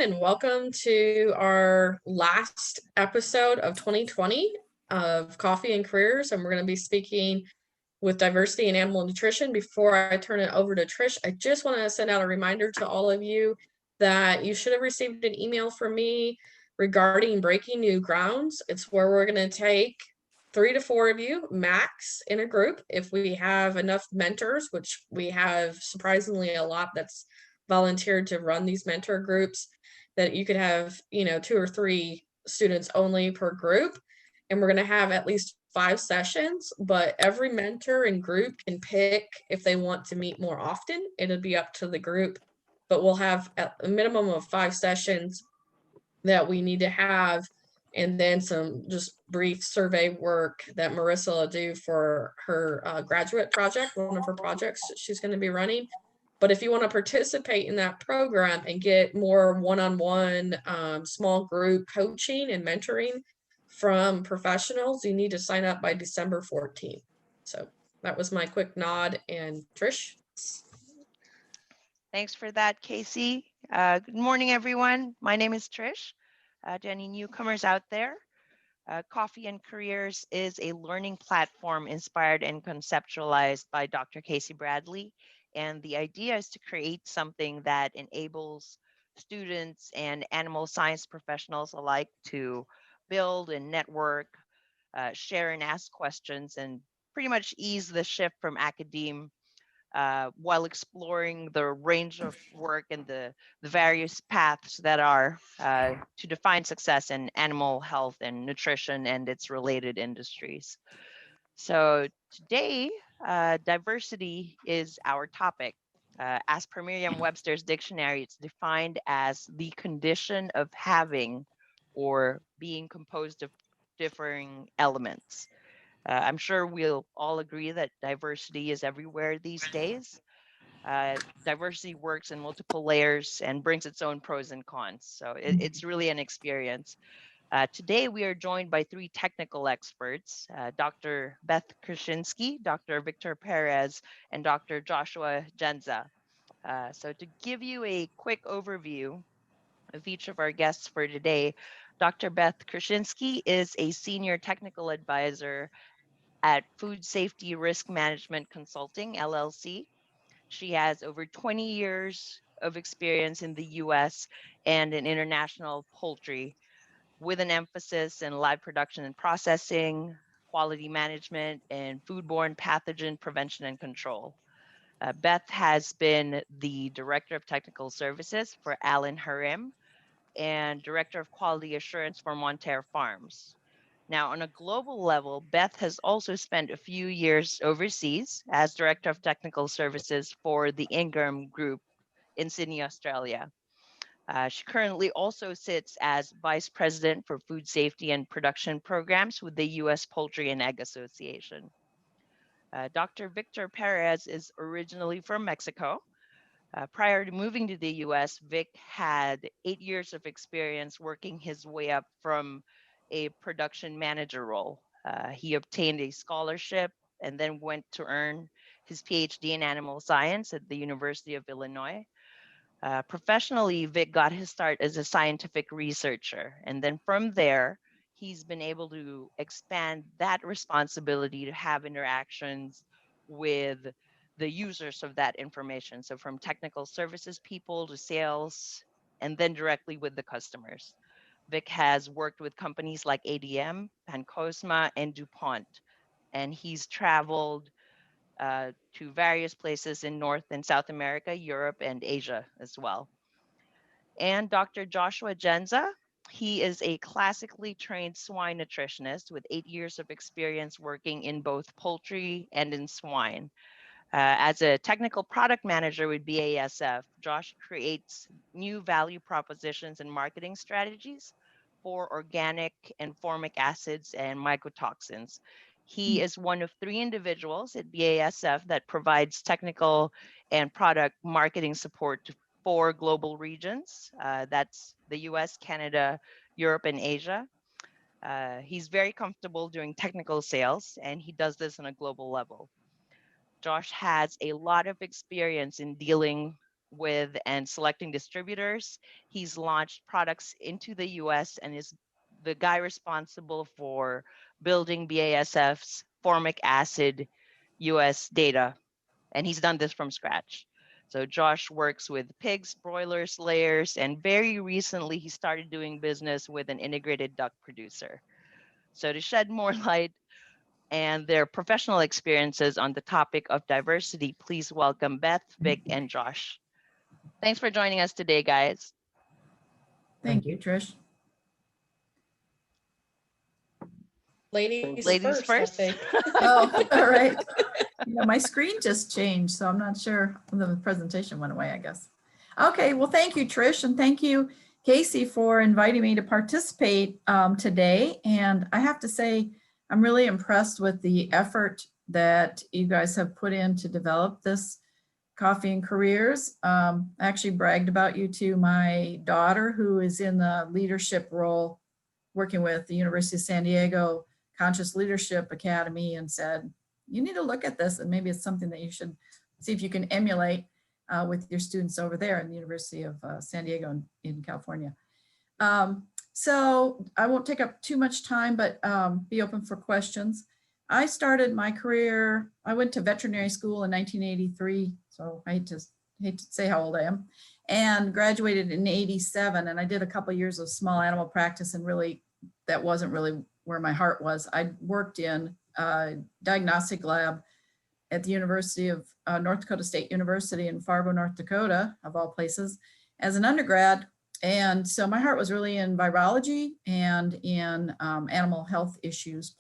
and welcome to our last episode of 2020 of Coffee and Careers. And we're going to be speaking with diversity in animal nutrition. Before I turn it over to Trish, I just want to send out a reminder to all of you that you should have received an email from me regarding Breaking New Grounds. It's where we're going to take 3 to 4 of you max in a group. If we have enough mentors, which we have surprisingly a lot that's volunteered to run these mentor groups, that you could have, 2 or 3 students only per group. And we're going to have at least 5 sessions, but every mentor and group can pick if they want to meet more often. It'll be up to the group, but we'll have a minimum of 5 sessions that we need to have, and then some just brief survey work that Marissa will do for her graduate project, one of her projects she's going to be running. But if you want to participate in that program and get more one-on-one small group coaching and mentoring from professionals, you need to sign up by December 14th. So that was my quick nod. And Trish? Thanks for that, Casey. Good morning, everyone. My name is Trish. To any newcomers out there, Coffee and Careers is a learning platform inspired and conceptualized by Dr. Casey Bradley. And the idea is to create something that enables students and animal science professionals alike to build and network, share and ask questions, and pretty much ease the shift from academe while exploring the range of work and the various paths that are to define success in animal health and nutrition and its related industries. So today, diversity is our topic. As per Merriam-Webster's dictionary, it's defined as the condition of having or being composed of differing elements. I'm sure we'll all agree that diversity is everywhere these days. Diversity works in multiple layers and brings its own pros and cons. So it's really an experience. Today, we are joined by 3 technical experts, Dr. Beth Krushinskie, Dr. Victor Perez, and Dr. Joshua Jendza. So to give you a quick overview of each of our guests for today, Dr. Beth Krushinskie is a senior technical advisor at Food Safety Risk Management Consulting, LLC. She has over 20 years of experience in the US and in international poultry, with an emphasis in live production and processing, quality management, and foodborne pathogen prevention and control. Beth has been the Director of Technical Services for Allen Harim and Director of Quality Assurance for Monterre Farms. Now, on a global level, Beth has also spent a few years overseas as Director of Technical Services for the Ingram Group in Sydney, Australia. She currently also sits as Vice President for Food Safety and Production Programs with the U.S. Poultry and Egg Association. Dr. Victor Perez is originally from Mexico. Prior to moving to the U.S., Vic had 8 years of experience working his way up from a production manager role. He obtained a scholarship and then went to earn his PhD in animal science at the University of Illinois. Professionally, Vic got his start as a scientific researcher. And then from there, he's been able to expand that responsibility to have interactions with the users of that information. So from technical services people to sales, and then directly with the customers. Vic has worked with companies like ADM, Pancosma, and DuPont, and he's traveled to various places in North and South America, Europe, and Asia as well. And Dr. Joshua Jendza, he is a classically trained swine nutritionist with 8 years of experience working in both poultry and in swine. As a technical product manager with BASF, Josh creates new value propositions and marketing strategies for organic and formic acids and mycotoxins. He is one of 3 individuals at BASF that provides technical and product marketing support to 4 global regions. That's the US, Canada, Europe, and Asia. He's very comfortable doing technical sales, and he does this on a global level. Josh has a lot of experience in dealing with and selecting distributors. He's launched products into the US and is the guy responsible for building BASF's formic acid US data. And he's done this from scratch. So Josh works with pigs, broilers, layers, and very recently he started doing business with an integrated duck producer. So to shed more light and their professional experiences on the topic of diversity, please welcome Beth, Vic, and Josh. Thanks for joining us today, guys. Thank you, Trish. Ladies Ladies first, I first. think. Oh, all right. My screen just changed, so I'm not sure. The presentation went away, I guess. Okay, well, thank you, Trish, and thank you, Casey, for inviting me to participate today. And I have to say, I'm really impressed with the effort that you guys have put in to develop this Coffee and Careers. I actually bragged about you to my daughter, who is in the leadership role working with the University of San Diego Conscious Leadership Academy, and said, you need to look at this, and maybe it's something that you should see if you can emulate with your students over there in the University of San Diego in California. So I won't take up too much time, but be open for questions. I started my career, I went to veterinary school in 1983, so I hate to say how old I am, and graduated in 87. And I did a couple of years of small animal practice, and really, that wasn't really where my heart was. I worked in a diagnostic lab at the University of North Dakota State University in Fargo, North Dakota, of all places, as an undergrad. And so my heart was really in virology and in animal health issues,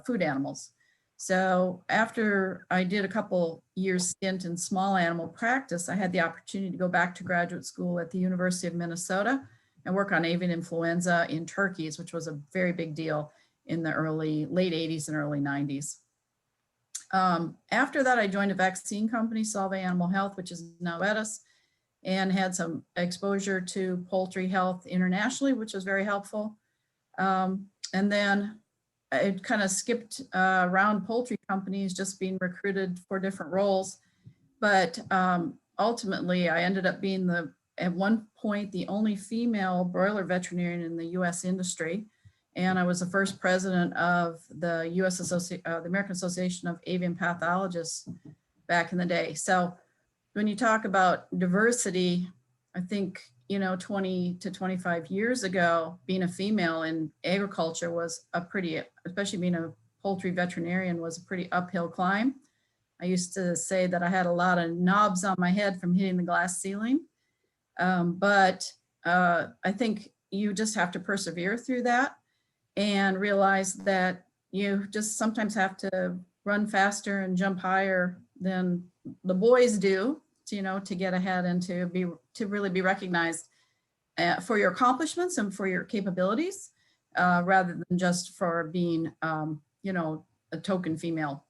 food animals. So after I did a couple years stint in small animal practice, I had the opportunity to go back to graduate school at the University of Minnesota and work on avian influenza in turkeys, which was a very big deal in the late 80s and early 90s. After that, I joined a vaccine company, Solve Animal Health, which is now Edis, and had some exposure to poultry health internationally, which was very helpful. And then I kind of skipped around poultry companies, just being recruited for different roles. But ultimately, I ended up being at one point, the only female broiler veterinarian in the US industry. And I was the first president of the the American Association of Avian Pathologists back in the day. So when you talk about diversity, I think, 20 to 25 years ago, being a female in agriculture was especially being a poultry veterinarian, was a pretty uphill climb. I used to say that I had a lot of knobs on my head from hitting the glass ceiling. But I think you just have to persevere through that and realize that you just sometimes have to run faster and jump higher than the boys do, to get ahead and to really be recognized for your accomplishments and for your capabilities, rather than just for being, a token female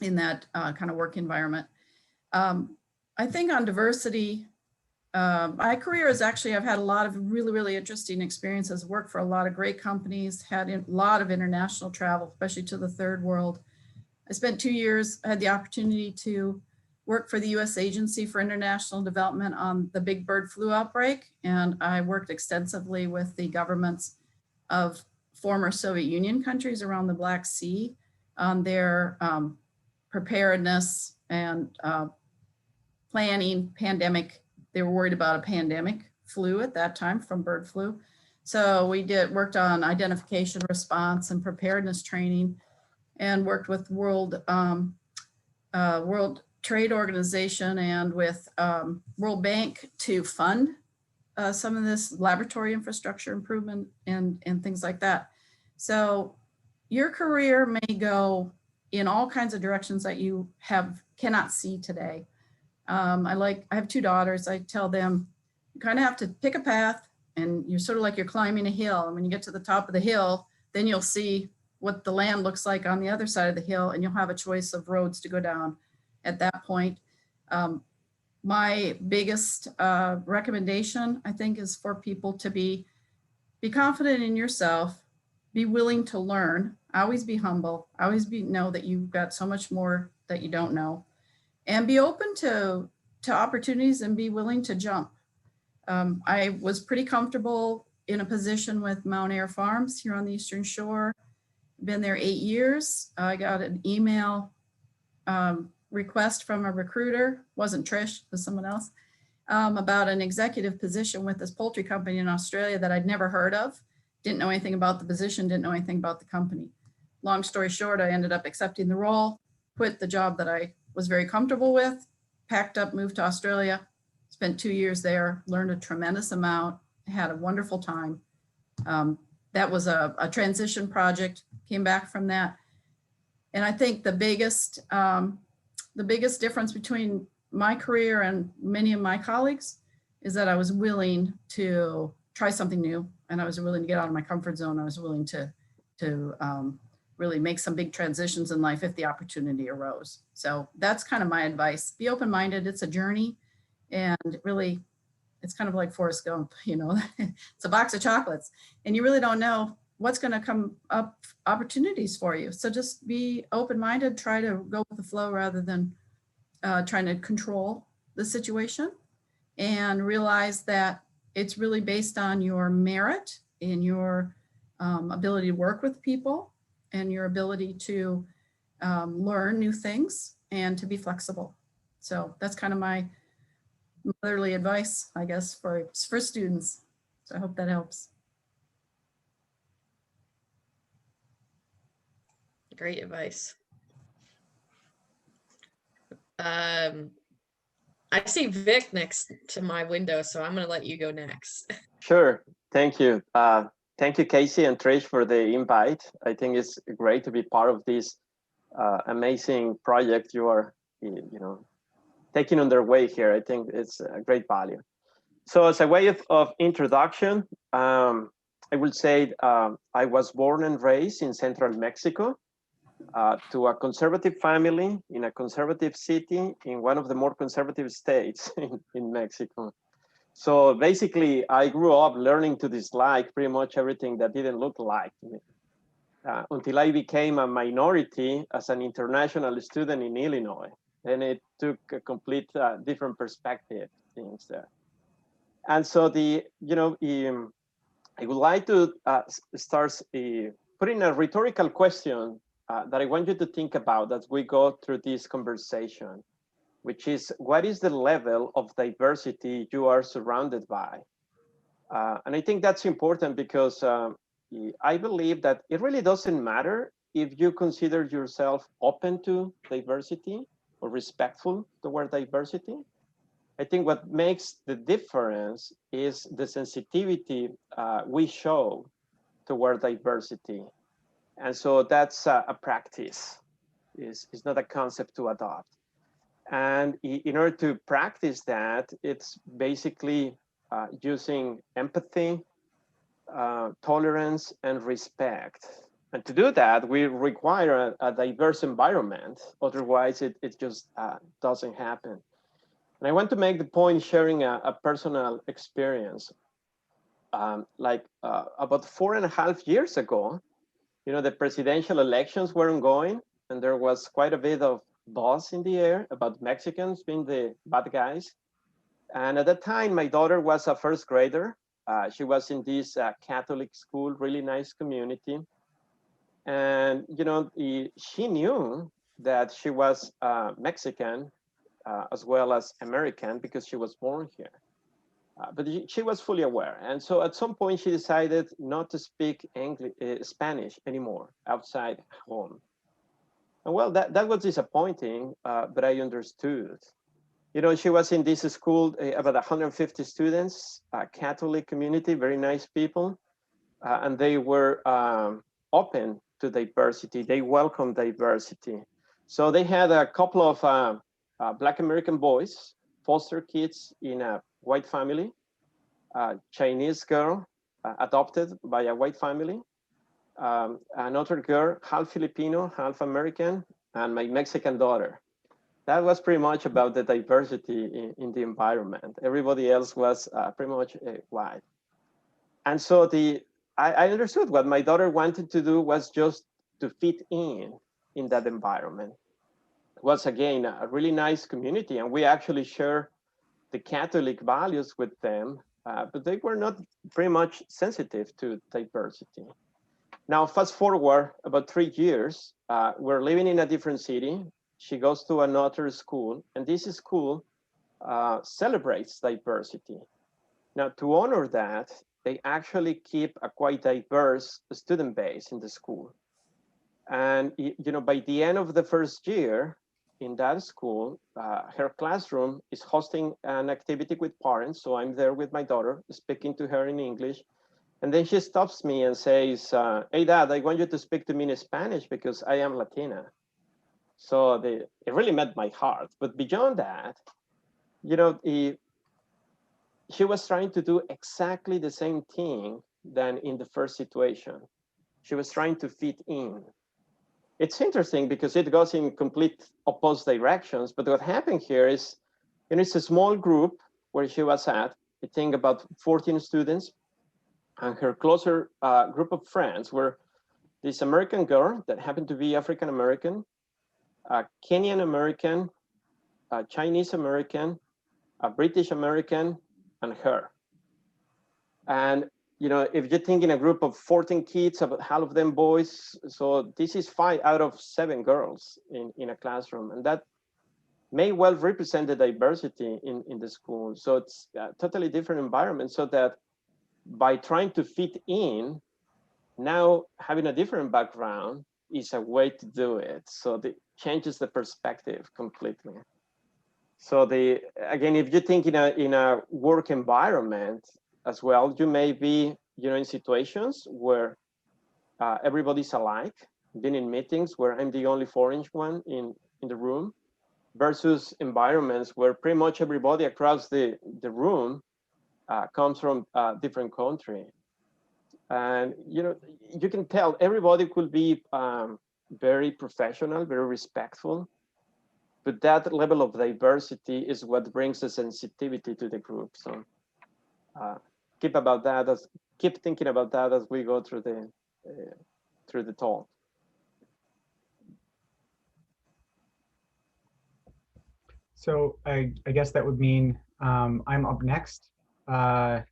in that kind of work environment. I think on diversity, my career is actually, I've had a lot of really, really interesting experiences, worked for a lot of great companies, had a lot of international travel, especially to the third world. I spent 2 years, I had the opportunity to work for the US Agency for International Development on the big bird flu outbreak. And I worked extensively with the governments of former Soviet Union countries around the Black Sea on their preparedness and planning pandemic. They were worried about a pandemic flu at that time from bird flu. So we worked on identification, response, and preparedness training, and worked with World Trade Organization and with World Bank to fund some of this laboratory infrastructure improvement and things like that. So your career may go in all kinds of directions that you cannot see today. I have 2 daughters. I tell them you kind of have to pick a path, and you're sort of like you're climbing a hill. And when you get to the top of the hill, then you'll see what the land looks like on the other side of the hill, and you'll have a choice of roads to go down at that point. My biggest recommendation, I think, is for people to be confident in yourself, be willing to learn, always be humble, always know that you've got so much more that you don't know, and be open to to opportunities and be willing to jump. I was pretty comfortable in a position with Mount Air Farms here on the Eastern Shore. Been there 8 years. I got an email request from a recruiter, wasn't Trish, it was someone else, about an executive position with this poultry company in Australia that I'd never heard of. Didn't know anything about the position, didn't know anything about the company. Long story short, I ended up accepting the role, quit the job that I was very comfortable with, packed up, moved to Australia, spent 2 years there, learned a tremendous amount, had a wonderful time. That was a transition project, came back from that. And I think the biggest difference between my career and many of my colleagues is that I was willing to try something new, and I was willing to get out of my comfort zone. I was willing to really make some big transitions in life if the opportunity arose. So that's kind of my advice. Be open-minded. It's a journey, and really, it's kind of like Forrest Gump, you know, it's a box of chocolates, and you really don't know what's going to come up opportunities for you. So just be open-minded, try to go with the flow rather than trying to control the situation, and realize that it's really based on your merit and your ability to work with people and your ability to learn new things and to be flexible. So that's kind of my motherly advice, I guess, for students. So I hope that helps. Great advice. I see Vic next to my window, so I'm going to let you go next. Sure. Thank you. Thank you, Casey and Trish, for the invite. I think it's great to be part of this amazing project you are, taking underway here. I think it's a great value. So as a way of introduction, I will say I was born and raised in central Mexico to a conservative family in a conservative city in one of the more conservative states in Mexico. So basically, I grew up learning to dislike pretty much everything that didn't look like me until I became a minority as an international student in Illinois. Then it took a complete different perspective things there. And so I would like to start putting a rhetorical question that I want you to think about as we go through this conversation, which is, what is the level of diversity you are surrounded by? And I think that's important because I believe that it really doesn't matter if you consider yourself open to diversity or respectful toward diversity. I think what makes the difference is the sensitivity we show toward diversity. And so that's a practice. It's not a concept to adopt. And in order to practice that, it's basically using empathy, tolerance, and respect. And to do that, we require a diverse environment. Otherwise, it just doesn't happen. And I want to make the point sharing a personal experience. About 4.5 years ago, the presidential elections were ongoing, and there was quite a bit of buzz in the air about Mexicans being the bad guys. And at that time, my daughter was a first grader. She was in this Catholic school, really nice community. And, she knew that she was Mexican as well as American because she was born here. But she was fully aware. And so at some point, she decided not to speak Spanish anymore outside home. And well, that was disappointing, but I understood. She was in this school, about 150 students, Catholic community, very nice people. And they were open to diversity. They welcomed diversity. So they had a couple of Black American boys, foster kids in a white family, Chinese girl adopted by a white family, another girl, half Filipino, half American, and my Mexican daughter. That was pretty much about the diversity in the environment. Everybody else was pretty much white. And so I understood what my daughter wanted to do was just to fit in that environment. It was, again, a really nice community, and we actually share the Catholic values with them, but they were not pretty much sensitive to diversity. Now, fast forward about 3 years, we're living in a different city. She goes to another school, and this school celebrates diversity. Now, to honor that, they actually keep a quite diverse student base in the school. And by the end of the first year in that school, her classroom is hosting an activity with parents. So I'm there with my daughter, speaking to her in English. And then she stops me and says, hey, Dad, I want you to speak to me in Spanish because I am Latina. So it really met my heart. But beyond that, she was trying to do exactly the same thing than in the first situation. She was trying to fit in. It's interesting because it goes in complete opposite directions. But what happened here is, it's a small group where she was at, I think about 14 students, and her closer group of friends were this American girl that happened to be African American, a Kenyan American, a Chinese American, a British American, and her. And if you think in a group of 14 kids, about half of them boys, so this is 5 out of 7 girls in a classroom, and that may well represent the diversity in the school. So it's a totally different environment, so that by trying to fit in, now having a different background is a way to do it. So it changes the perspective completely. So again, if you think in a work environment as well, you may be in situations where everybody's alike, been in meetings where I'm the only foreign one in the room, versus environments where pretty much everybody across the room comes from a different country. And you can tell everybody could be very professional, very respectful, but that level of diversity is what brings a sensitivity to the group. So keep thinking about that as we go through the talk. So I guess that would mean I'm up next. I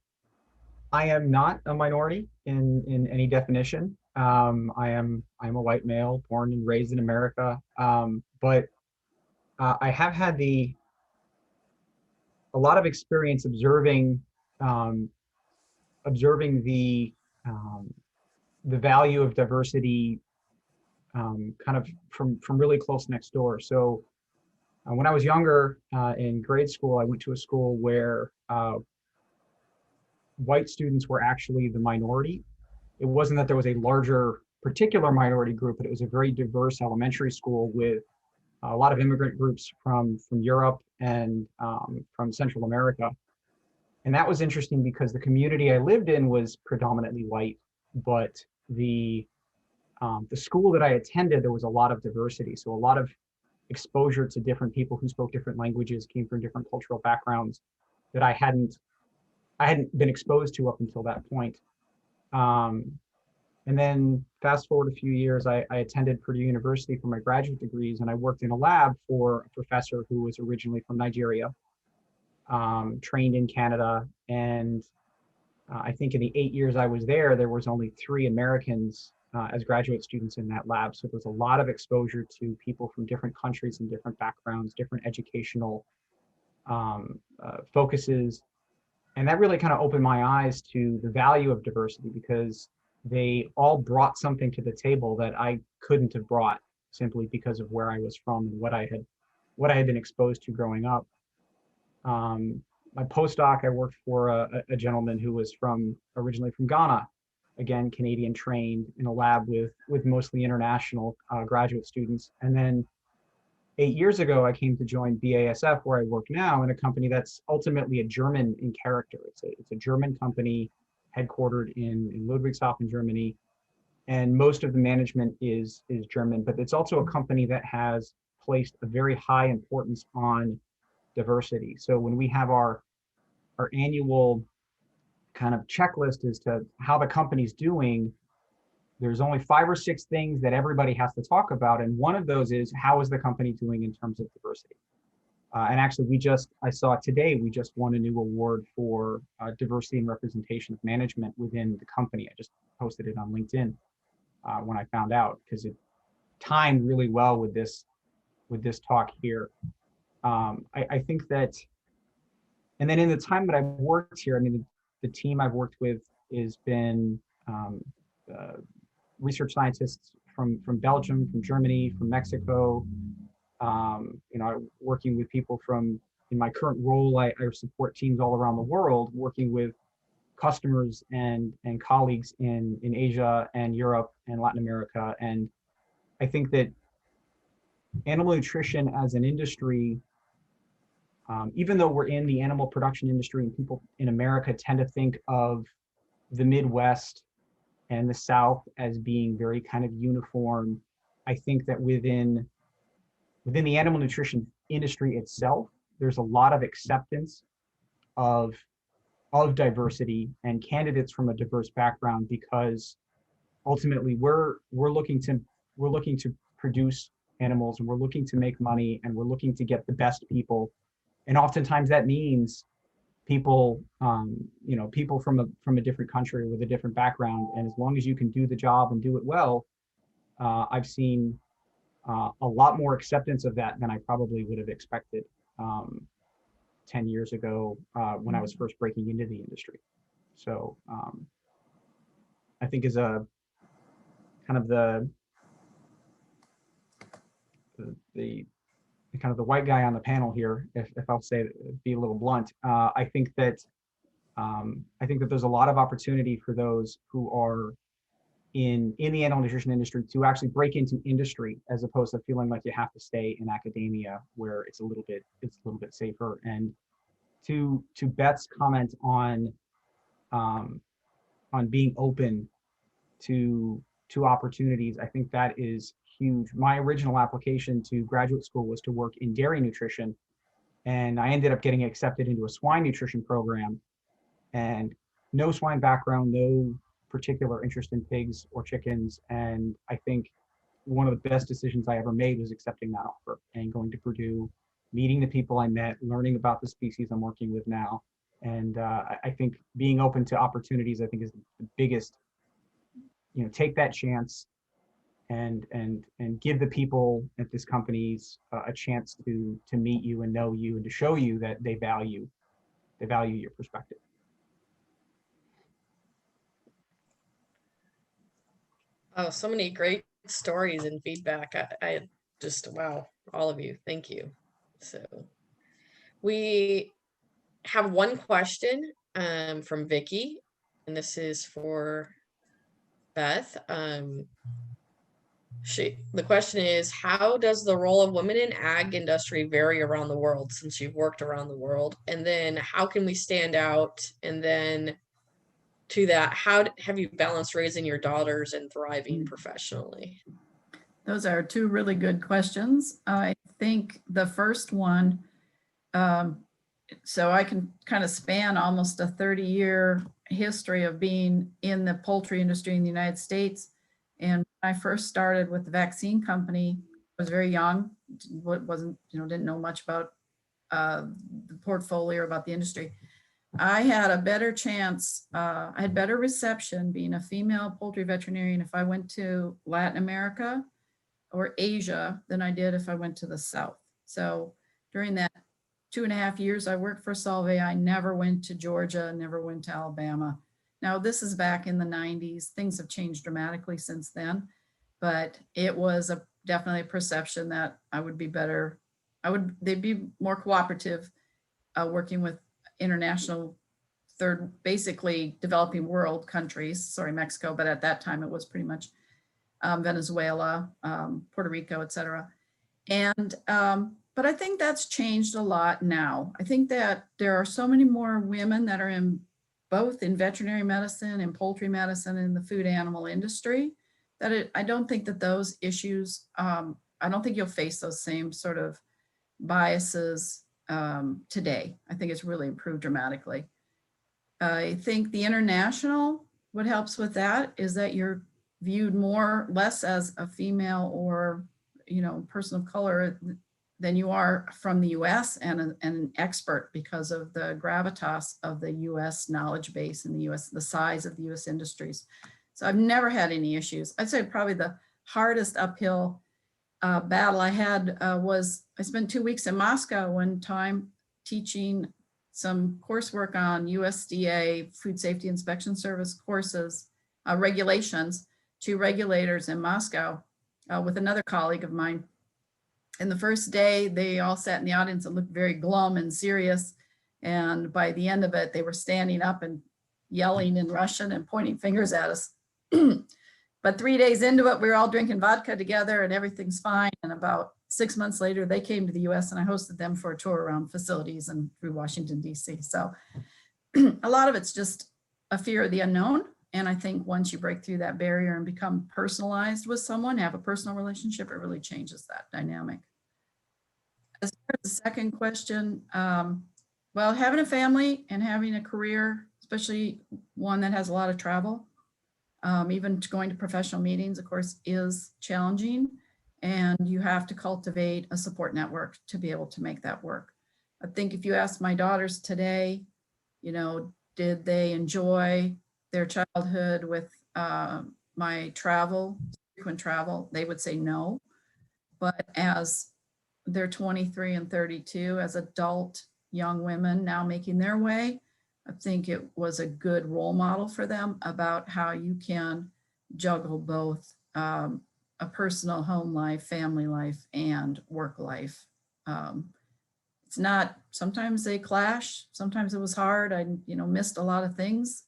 am not a minority in any definition. I'm a white male born and raised in America, but I have had a lot of experience observing the value of diversity kind of from really close next door. So when I was younger in grade school, I went to a school where white students were actually the minority. It wasn't that there was a larger particular minority group, but it was a very diverse elementary school with a lot of immigrant groups from Europe and from Central America. And that was interesting because the community I lived in was predominantly white, but the school that I attended, there was a lot of diversity. So a lot of exposure to different people who spoke different languages, came from different cultural backgrounds that I hadn't been exposed to up until that point. And then fast forward a few years, I attended Purdue University for my graduate degrees, and I worked in a lab for a professor who was originally from Nigeria, trained in Canada. And I think in the 8 years I was there was only 3 Americans as graduate students in that lab. So there was a lot of exposure to people from different countries and different backgrounds, different educational focuses. And that really kind of opened my eyes to the value of diversity, because they all brought something to the table that I couldn't have brought simply because of where I was from and what I had been exposed to growing up. My postdoc, I worked for a gentleman who was originally from Ghana, again, Canadian trained, in a lab with mostly international graduate students. And then 8 years ago, I came to join BASF, where I work now, in a company that's ultimately a German in character. It's a German company headquartered in Ludwigshafen, Germany, and most of the management is German. But it's also a company that has placed a very high importance on diversity. So when we have our annual kind of checklist as to how the company's doing, there's only 5 or 6 things that everybody has to talk about. And one of those is, how is the company doing in terms of diversity? And actually, I saw today, we just won a new award for diversity and representation of management within the company. I just posted it on LinkedIn when I found out, because it timed really well with this talk here. I think that, and then in the time that I've worked here, I mean, the team I've worked with has been research scientists from Belgium, from Germany, from Mexico. You know, working with people from, in my current role, I support teams all around the world, working with customers and colleagues in Asia and Europe and Latin America. And I think that animal nutrition as an industry, even though we're in the animal production industry and people in America tend to think of the Midwest and the South as being very kind of uniform, I think that within the animal nutrition industry itself, there's a lot of acceptance of diversity and candidates from a diverse background, because ultimately we're looking to produce animals, and we're looking to make money, and we're looking to get the best people. And oftentimes that means people, you know, people from a different country with a different background. And as long as you can do the job and do it well, I've seen a lot more acceptance of that than I probably would have expected 10 years ago when I was first breaking into the industry. So I think as a kind of the kind of the white guy on the panel here, if I'll say, be a little blunt, I think that there's a lot of opportunity for those who are in the animal nutrition industry to actually break into industry, as opposed to feeling like you have to stay in academia, where it's a little bit safer. And to Beth's comment on being open to opportunities, I think that is huge. My original application to graduate school was to work in dairy nutrition, and I ended up getting accepted into a swine nutrition program. And no swine background, no particular interest in pigs or chickens. And I think one of the best decisions I ever made was accepting that offer and going to Purdue, meeting the people I met, learning about the species I'm working with now. And I think being open to opportunities, I think, is the biggest, you know, take that chance and give the people at this companies a chance to meet you and know you, and to show you that they value your perspective. Oh, so many great stories and feedback. I just, wow, all of you. Thank you. So we have one question from Vicky, and this is for Beth. The question is, how does the role of women in ag industry vary around the world, since you've worked around the world? And then how can we stand out? And then to that, how have you balanced raising your daughters and thriving professionally? Those are two really good questions. I think the first one, so I can kind of span almost a 30-year history of being in the poultry industry in the United States. And when I first started with the vaccine company, I was very young, didn't know much about the portfolio, about the industry. I had a better chance, I had better reception being a female poultry veterinarian if I went to Latin America or Asia than I did if I went to the South. So during that 2.5 years I worked for Solvay, I never went to Georgia, never went to Alabama. Now this is back in the 90s. Things have changed dramatically since then, but it was definitely a perception that I would be better. They'd be more cooperative working with international basically developing world countries, sorry, Mexico, but at that time it was pretty much Venezuela, Puerto Rico, et cetera. And, but I think that's changed a lot now. I think that there are so many more women that are in both in veterinary medicine and poultry medicine and the food animal industry that I don't think that those issues, I don't think you'll face those same sort of biases today. I think it's really improved dramatically. I think the international, what helps with that is that you're viewed less as a female or, person of color than you are from the US and an expert because of the gravitas of the US knowledge base in the US, the size of the US industries. So I've never had any issues. I'd say probably the hardest uphill battle I had was I spent 2 weeks in Moscow one time teaching some coursework on USDA Food Safety Inspection Service courses, regulations to regulators in Moscow with another colleague of mine. And the first day they all sat in the audience and looked very glum and serious. And by the end of it, they were standing up and yelling in Russian and pointing fingers at us. But 3 days into it, we were all drinking vodka together and everything's fine. And about 6 months later, they came to the US and I hosted them for a tour around facilities and through Washington, DC. So a lot of it's just a fear of the unknown. And I think once you break through that barrier and become personalized with someone, have a personal relationship, it really changes that dynamic. As far as the second question, well, having a family and having a career, especially one that has a lot of travel, even going to professional meetings, of course, is challenging. And you have to cultivate a support network to be able to make that work. I think if you ask my daughters today, you know, did they enjoy their childhood with my travel, frequent travel, they would say no. But as they're 23 and 32, as adult young women now making their way, I think it was a good role model for them about how you can juggle both a personal home life, family life, and work life. It's not, sometimes they clash. Sometimes it was hard. I, you know, missed a lot of things,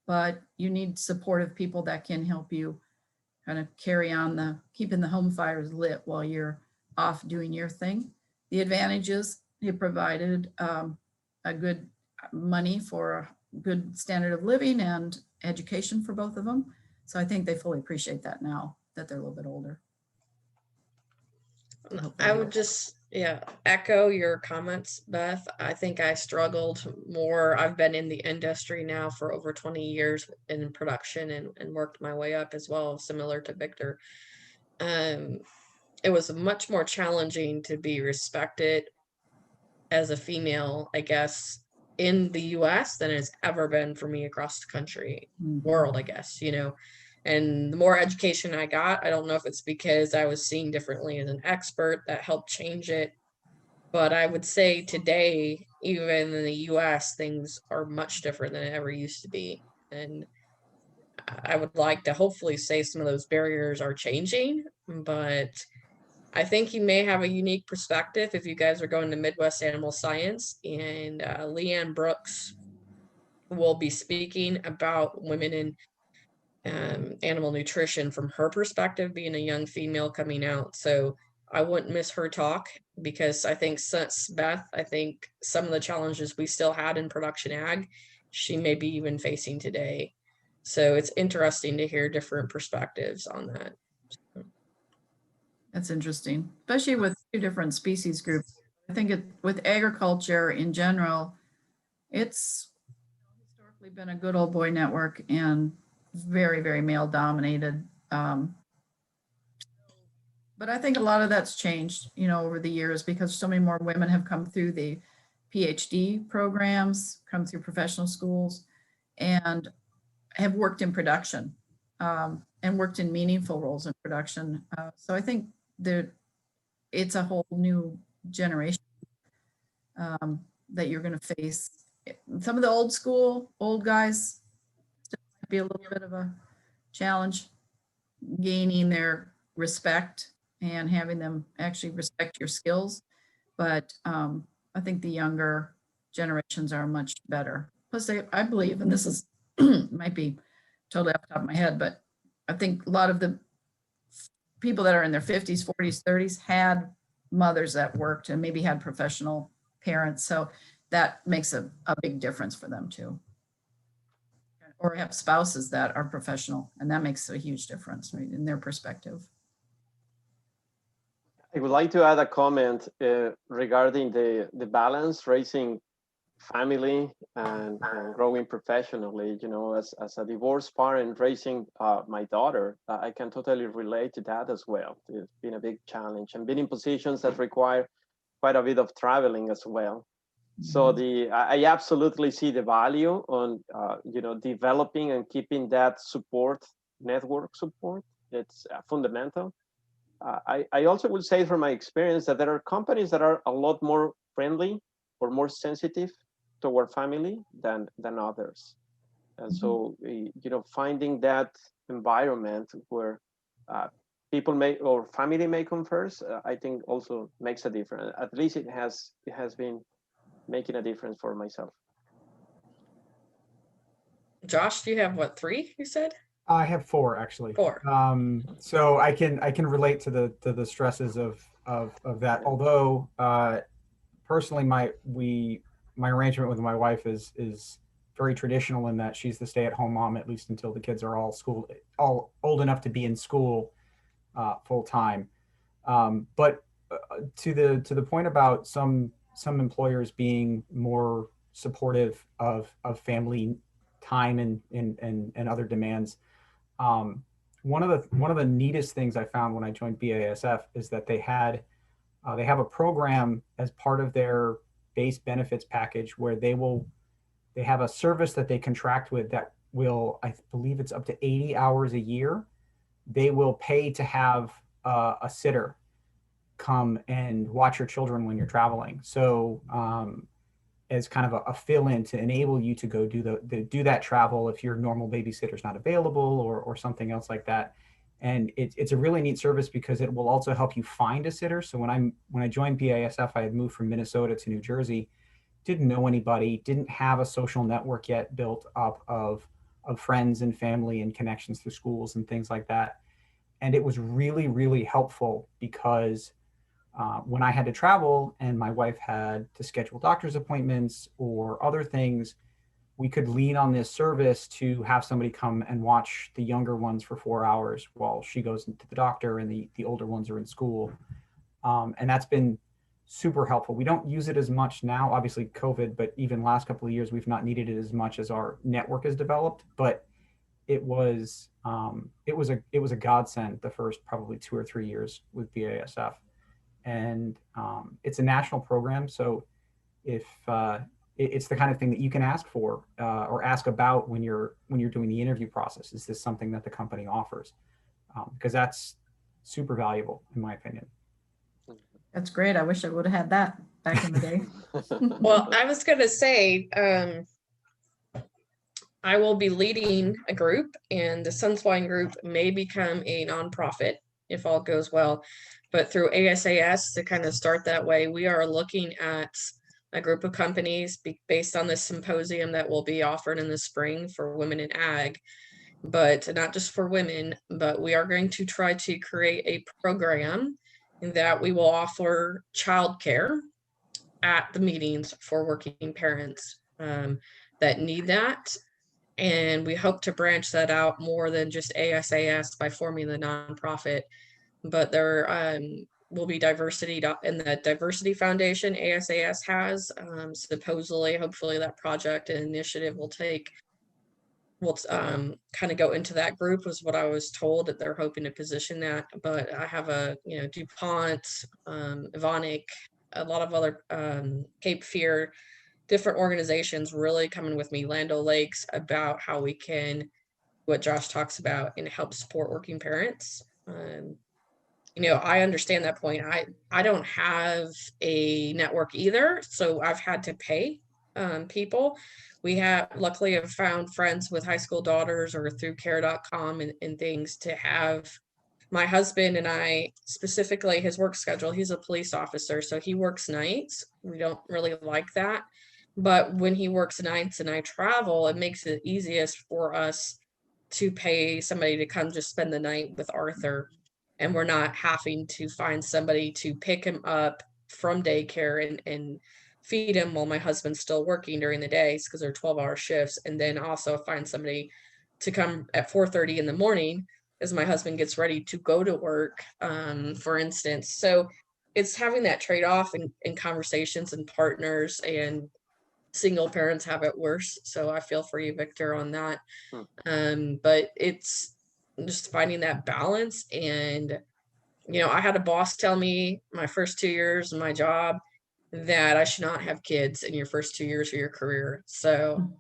but you need supportive people that can help you kind of carry on keeping the home fires lit while you're off doing your thing. The advantages, it provided a good money for a good standard of living and education for both of them. So I think they fully appreciate that now that they're a little bit older. I would just, echo your comments, Beth. I think I struggled more. I've been in the industry now for over 20 years in production and worked my way up as well, similar to Victor. It was much more challenging to be respected as a female, I guess, in the US than it's ever been for me across the country, world, I guess, you know. And the more education I got, I don't know if it's because I was seen differently as an expert that helped change it. But I would say today, even in the US, things are much different than it ever used to be. And I would like to hopefully say some of those barriers are changing, but I think you may have a unique perspective if you guys are going to Midwest Animal Science, and Leanne Brooks will be speaking about women in animal nutrition from her perspective, being a young female coming out. So I wouldn't miss her talk, because I think since Beth, I think some of the challenges we still had in production ag, she may be even facing today. So it's interesting to hear different perspectives on that. That's interesting, especially with two different species groups. I think with agriculture in general, it's historically been a good old boy network and very, very male dominated. But I think a lot of that's changed, you know, over the years, because so many more women have come through the PhD programs, come through professional schools, and have worked in production and worked in meaningful roles in production. So I think it's a whole new generation that you're going to face. Some of the old guys still might be a little bit of a challenge gaining their respect and having them actually respect your skills. But I think the younger generations are much better. Plus, I believe, and this is might be totally off the top of my head, but I think a lot of the people that are in their 50s, 40s, 30s had mothers that worked and maybe had professional parents. So that makes a big difference for them too. Or have spouses that are professional, and that makes a huge difference, right, in their perspective. I would like to add a comment regarding the balance, raising family and growing professionally. As a divorced parent raising my daughter, I can totally relate to that as well. It's been a big challenge and being in positions that require quite a bit of traveling as well. So I absolutely see the value on developing and keeping that network support. It's fundamental. I also will say from my experience that there are companies that are a lot more friendly or more sensitive toward family than others. And so finding that environment where people may or family may come first, I think also makes a difference. At least it has been making a difference for myself. Josh, do you have what, 3 you said? I have 4 actually. 4. So I can relate to the stresses of that. Although personally, my arrangement with my wife is very traditional in that she's the stay-at-home mom, at least until the kids are all old enough to be in school full time. But to the point about some employers being more supportive of family time and other demands. One of the neatest things I found when I joined BASF is that they have a program as part of their base benefits package where they have a service that they contract with that will, I believe it's up to 80 hours a year. They will pay to have a sitter come and watch your children when you're traveling. So as kind of a fill-in to enable you to go do that travel if your normal babysitter's not available or something else like that. And it's a really neat service because it will also help you find a sitter. So when I joined BASF, I had moved from Minnesota to New Jersey, didn't know anybody, didn't have a social network yet built up of friends and family and connections through schools and things like that. And it was really, really helpful because when I had to travel and my wife had to schedule doctor's appointments or other things, we could lean on this service to have somebody come and watch the younger ones for 4 hours while she goes to the doctor and the older ones are in school. And that's been super helpful. We don't use it as much now, obviously COVID, but even last couple of years, we've not needed it as much as our network has developed, but it was a godsend the first probably 2 or 3 years with BASF. And it's a national program, so if it's the kind of thing that you can ask for or ask about when you're doing the interview process. Is this something that the company offers? Because that's super valuable, in my opinion. That's great. I wish I would have had that back in the day. Well, I was going to say, I will be leading a group, and the Sunswine group may become a nonprofit if all goes well. But through ASAS, to kind of start that way, we are looking at a group of companies based on this symposium that will be offered in the spring for women in ag, but not just for women, but we are going to try to create a program that we will offer childcare at the meetings for working parents that need that. And we hope to branch that out more than just ASAS by forming the nonprofit. But there will be diversity in the Diversity Foundation ASAS has. Supposedly, hopefully that project and initiative will kind of go into that group, was what I was told, that they're hoping to position that. But I have DuPont, Evonik, a lot of other Cape Fear, different organizations really coming with me, Land O'Lakes, about how we can, what Josh talks about, and help support working parents. I understand that point. I don't have a network either, so I've had to pay people. Luckily have found friends with high school daughters or through care.com and things to have. My husband and I, specifically his work schedule, he's a police officer, so he works nights. We don't really like that. But when he works nights and I travel, it makes it easiest for us to pay somebody to come just spend the night with Arthur. And we're not having to find somebody to pick him up from daycare and feed him while my husband's still working during the days, because they're 12-hour shifts. And then also find somebody to come at 4:30 in the morning as my husband gets ready to go to work, for instance. So it's having that trade-off in conversations and partners. And single parents have it worse. So I feel for you, Victor, on that. Hmm. But it's just finding that balance. And, you know, I had a boss tell me my first 2 years of my job that I should not have kids in your first 2 years of your career. So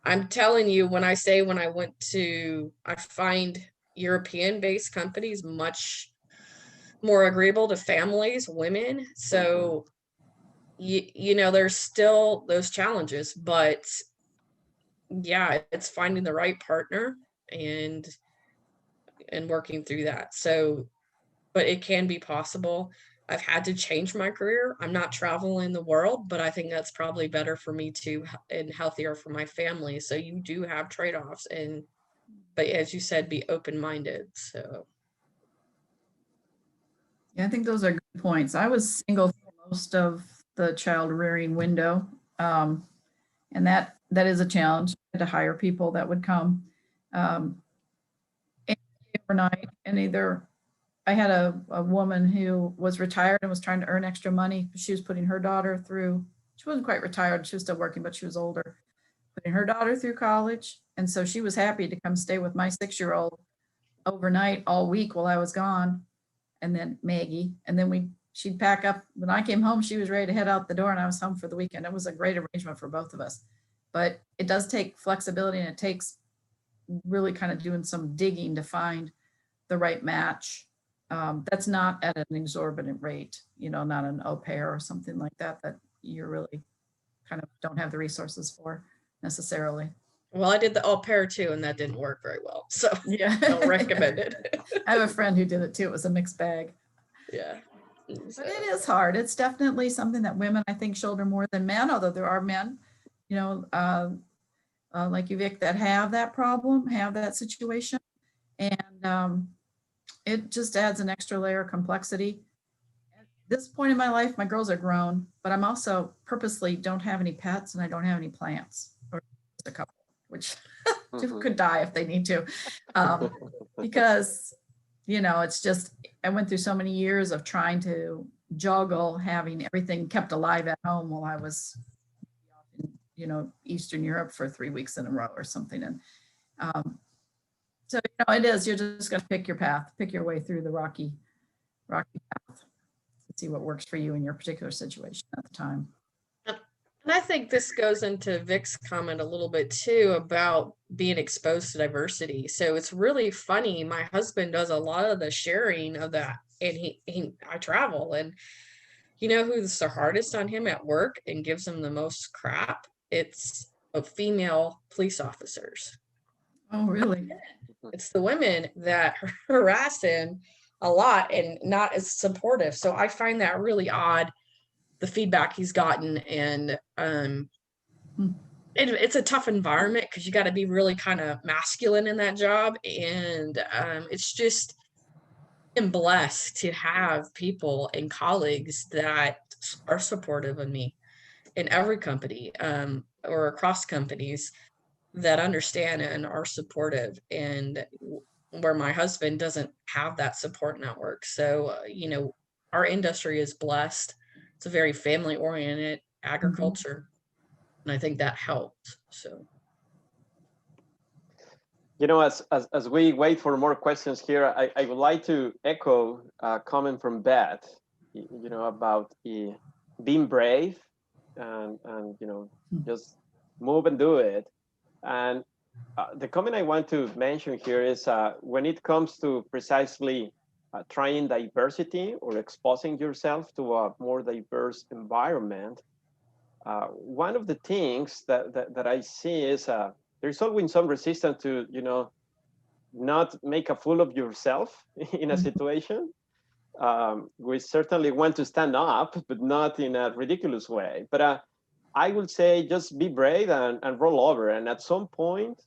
I'm telling you, when I find European-based companies much more agreeable to families, women. So you know, there's still those challenges, but yeah, it's finding the right partner and working through that. So, but it can be possible. I've had to change my career. I'm not traveling the world, but I think that's probably better for me too and healthier for my family. So you do have trade-offs, and but as you said, be open-minded. So Yeah, I think those are good points. I was single for most of the child rearing window. And that is a challenge. I had to hire people that would come overnight. And either I had a woman who was retired and was trying to earn extra money. She was putting her daughter through, she wasn't quite retired. She was still working, but she was older, putting her daughter through college. And so she was happy to come stay with my 6-year-old overnight all week while I was gone. And then Maggie, and then she'd pack up. When I came home, she was ready to head out the door and I was home for the weekend. It was a great arrangement for both of us. But it does take flexibility, and it takes really kind of doing some digging to find the right match. That's not at an exorbitant rate, you know, not an au pair or something like that, that you really kind of don't have the resources for necessarily. well, I did the au pair too, and that didn't work very well. So Yeah. don't recommend it. I have a friend who did it too. It was a mixed bag. Yeah. But it is hard. It's definitely something that women, I think, shoulder more than men, although there are men, you know, like you, Vic, that have that problem, have that situation. And it just adds an extra layer of complexity. At this point in my life, my girls are grown, but I'm also purposely don't have any pets and I don't have any plants, or just a couple, which could die if they need to. Because, you know, it's just, I went through so many years of trying to juggle having everything kept alive at home while I was in, you know, Eastern Europe for 3 weeks in a row or something. And so, you know, it is, you're just going to pick your path, pick your way through the rocky path to see what works for you in your particular situation at the time. And I think this goes into Vic's comment a little bit too about being exposed to diversity. So it's really funny. My husband does a lot of the sharing of that, and I travel, and you know who's the hardest on him at work and gives him the most crap? It's female police officers. Oh, really? It's the women that harass him a lot and not as supportive. So I find that really odd, the feedback he's gotten. And it's a tough environment because you got to be really kind of masculine in that job. And it's just, I'm blessed to have people and colleagues that are supportive of me in every company or across companies that understand and are supportive, and where my husband doesn't have that support network. So, you know, our industry is blessed. It's a very family oriented agriculture. And I think that helps. So, you know, as we wait for more questions here, I would like to echo a comment from Beth, you know, about being brave and you know, just move and do it. And the comment I want to mention here is when it comes to precisely trying diversity or exposing yourself to a more diverse environment, one of the things that I see is there's always some resistance to, you know, not make a fool of yourself in a situation. We certainly want to stand up, but not in a ridiculous way. But I would say just be brave and roll over. And at some point,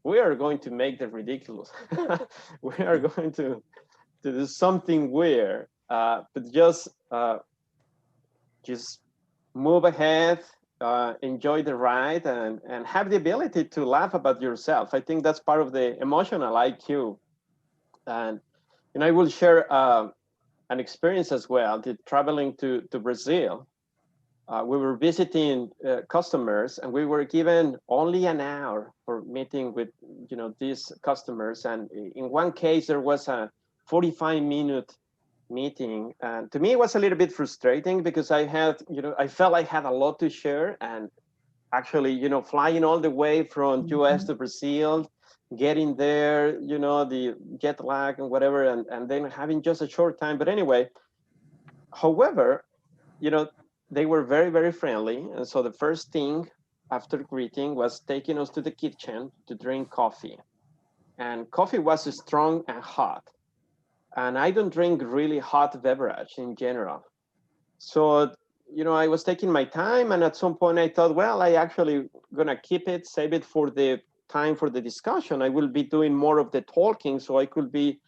we are going to make the ridiculous. We are going to do something weird, but just move ahead, enjoy the ride, and have the ability to laugh about yourself. I think that's part of the emotional IQ. And I will share an experience as well, traveling to Brazil. we were visiting customers, and we were given only an hour for meeting with, these customers. And in one case, there was a 45-minute meeting. And to me, it was a little bit frustrating because I felt I had a lot to share. And actually, flying all the way from US to Brazil, getting there, the jet lag and whatever, and then having just a short time. But anyway, however, they were very, very friendly. And so the first thing after greeting was taking us to the kitchen to drink coffee. And coffee was strong and hot. And I don't drink really hot beverage in general. So, I was taking my time, and at some point I thought, well, I actually gonna save it for the time for the discussion. I will be doing more of the talking, so I could be,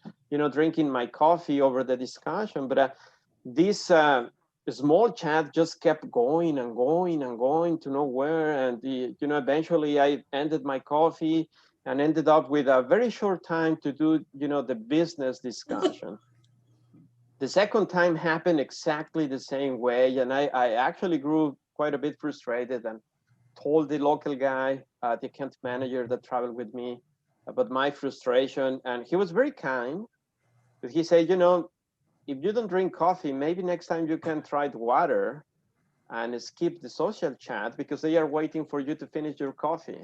drinking my coffee over the discussion. But this small chat just kept going and going and going to nowhere. And eventually I ended my coffee and ended up with a very short time to do, the business discussion. The second time happened exactly the same way. And I actually grew quite a bit frustrated and told the local guy, the account manager that traveled with me, about my frustration. And he was very kind, but he said, if you don't drink coffee, maybe next time you can try the water and skip the social chat because they are waiting for you to finish your coffee.